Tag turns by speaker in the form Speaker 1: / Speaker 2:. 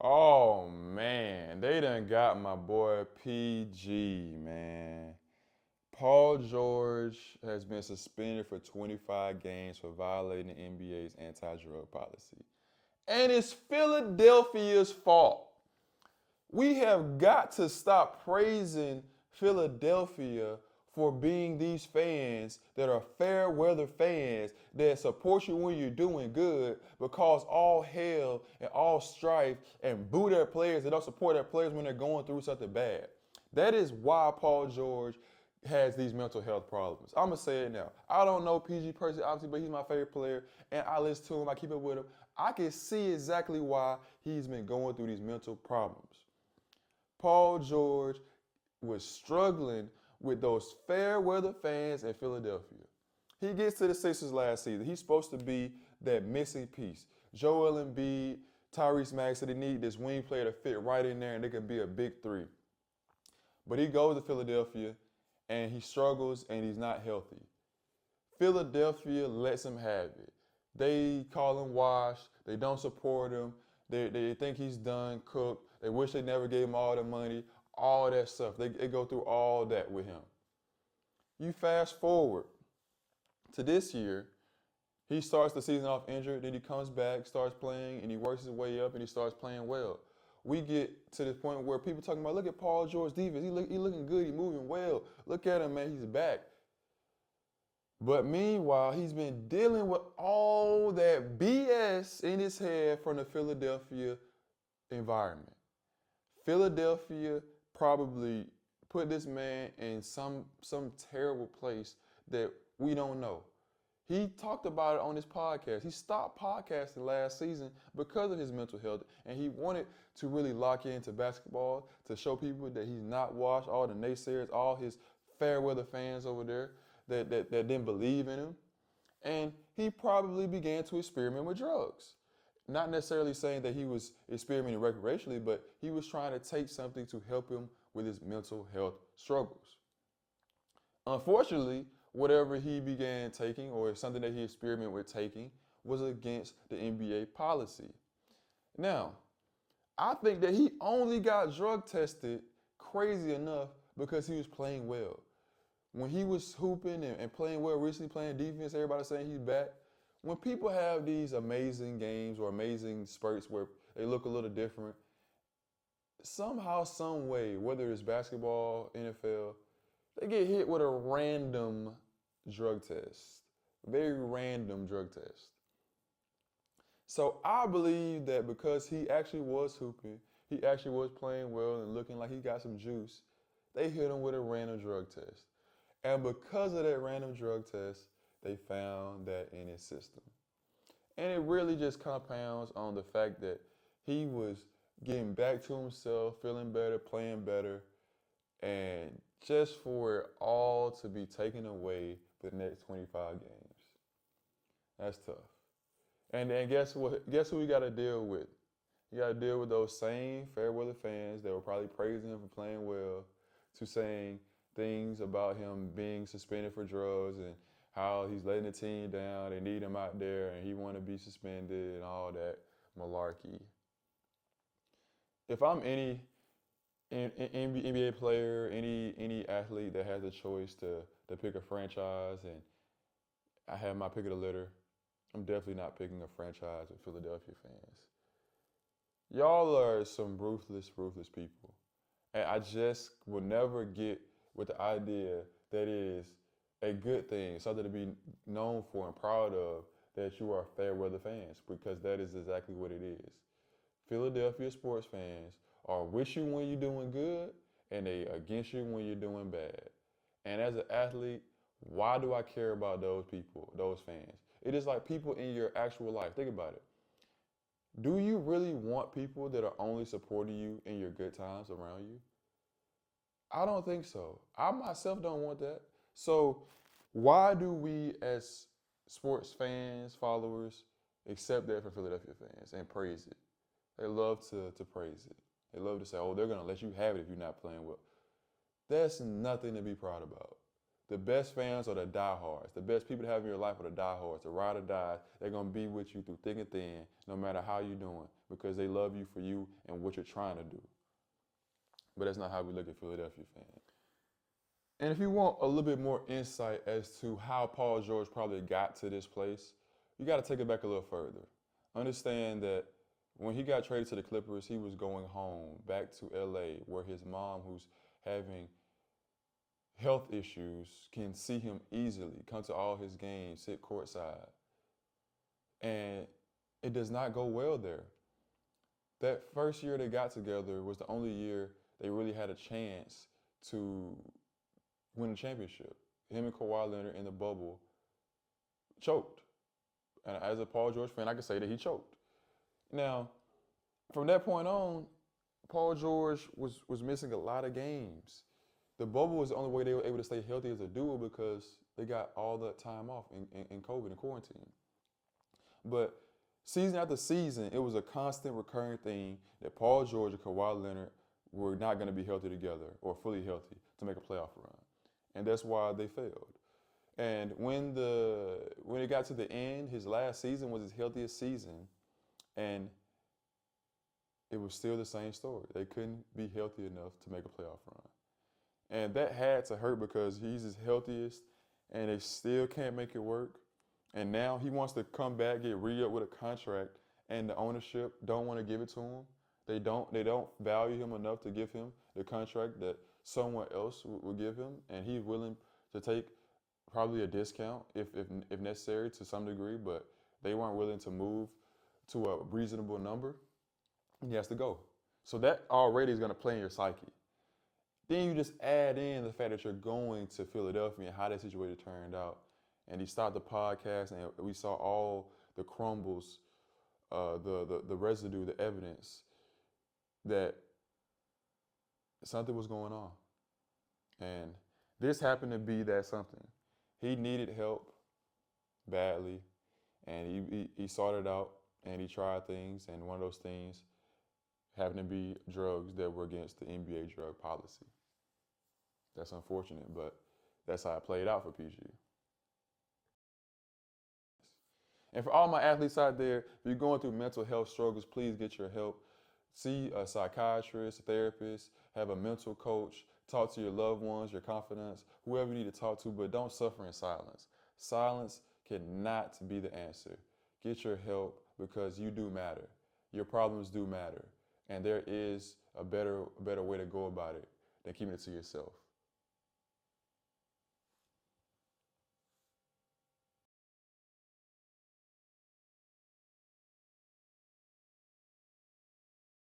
Speaker 1: Oh man, they done got my boy PG, man. Paul George has been suspended for 25 games for violating the NBA's anti-drug policy. And it's Philadelphia's fault. We have got to stop praising Philadelphia for being these fans that are fair weather fans that support you when you're doing good, but cause all hell and all strife and boo their players that don't support their players when they're going through something bad. That is why Paul George has these mental health problems. I'm gonna say it now. I don't know PG personally, obviously, but he's my favorite player, and I listen to him. I keep up with him. I can see exactly why he's been going through these mental problems. Paul George was struggling with those fair weather fans in Philadelphia. He gets to the Sixers last season. He's supposed to be that missing piece. Joel Embiid, Tyrese Maxey, they need this wing player to fit right in there and they can be a big three. But he goes to Philadelphia and he struggles and he's not healthy. Philadelphia lets him have it. They call him washed. They don't support him. They think he's done cooked. They wish they never gave him all the money, all that stuff. They go through all that with him. You fast forward to this year, he starts the season off injured, then he comes back, starts playing, and he works his way up and he starts playing well. We get to the point where people talking about, look at Paul George's defense. He looking good. He moving well. Look at him, man. He's back. But meanwhile, he's been dealing with all that BS in his head from the Philadelphia environment. Philadelphia probably put this man in some terrible place that we don't know. He talked about it on his podcast. He stopped podcasting last season because of his mental health, and he wanted to really lock into basketball to show people that he's not washed, all the naysayers, all his fair weather fans over there that didn't believe in him. And he probably began to experiment with drugs. Not necessarily saying that he was experimenting recreationally, but he was trying to take something to help him with his mental health struggles. Unfortunately, whatever he began taking or something that he experimented with taking was against the NBA policy. Now, I think that he only got drug tested crazy enough because he was playing well. When he was hooping and playing well, recently playing defense, everybody saying he's back. When people have these amazing games or amazing spurts where they look a little different, somehow, some way, whether it's basketball, NFL, they get hit with a random drug test, very random drug test. So I believe that because he actually was hooping, he actually was playing well and looking like he got some juice, they hit him with a random drug test. And because of that random drug test, they found that in his system. And it really just compounds on the fact that he was getting back to himself, feeling better, playing better, and just for it all to be taken away for the next 25 games. That's tough. And then guess what? Guess who we got to deal with? You got to deal with those same fair weather fans that were probably praising him for playing well, to saying things about him being suspended for drugs and how he's letting the team down. They need him out there and he want to be suspended and all that malarkey. If I'm any NBA player, any athlete that has a choice to pick a franchise and I have my pick of the litter, I'm definitely not picking a franchise with Philadelphia fans. Y'all are some ruthless, ruthless people. And I just will never get with the idea that it is a good thing, something to be known for and proud of, that you are fair weather fans, because that is exactly what it is. Philadelphia sports fans are with you when you're doing good and they against you when you're doing bad. And as an athlete, why do I care about those people, those fans? It is like people in your actual life. Think about it. Do you really want people that are only supporting you in your good times around you? I don't think so. I myself don't want that. So why do we as sports fans, followers, accept that for Philadelphia fans and praise it? They love to praise it. They love to say, oh, they're going to let you have it if you're not playing well. That's nothing to be proud about. The best fans are the diehards. The best people to have in your life are the diehards, the ride or die. They're gonna be with you through thick and thin, no matter how you're doing, because they love you for you and what you're trying to do. But that's not how we look at Philadelphia fans. And if you want a little bit more insight as to how Paul George probably got to this place, you got to take it back a little further. Understand that when he got traded to the Clippers, he was going home back to LA, where his mom, who's having health issues, can see him easily, come to all his games, sit courtside. And it does not go well there. That first year they got together was the only year they really had a chance to win a championship. Him and Kawhi Leonard in the bubble choked. And as a Paul George fan, I can say that he choked. Now, from that point on, Paul George was missing a lot of games. The bubble was the only way they were able to stay healthy as a duo because they got all the time off in COVID and quarantine. But season after season, it was a constant recurring thing that Paul George and Kawhi Leonard were not going to be healthy together or fully healthy to make a playoff run. And that's why they failed. And when it got to the end, his last season was his healthiest season, and it was still the same story. They couldn't be healthy enough to make a playoff run. And that had to hurt because he's his healthiest, and they still can't make it work. And now he wants to come back, get re-up with a contract, and the ownership don't want to give it to him. They don't value him enough to give him the contract that someone else will give him, and he's willing to take probably a discount if necessary to some degree, but they weren't willing to move to a reasonable number. He has to go. So that already is going to play in your psyche. Then you just add in the fact that you're going to Philadelphia and how that situation turned out. And he stopped the podcast, and we saw all the crumbles, the residue, the evidence that something was going on. And this happened to be that something. He needed help badly, and he sought it out, and he tried things, and one of those things happened to be drugs that were against the NBA drug policy. That's unfortunate, but that's how it played out for PG. And for all my athletes out there, if you're going through mental health struggles, please get your help. See a psychiatrist, a therapist, have a mental coach, talk to your loved ones, your confidants, whoever you need to talk to, but don't suffer in silence. Silence cannot be the answer. Get your help because you do matter. Your problems do matter. And there is a better way to go about it than keeping it to yourself.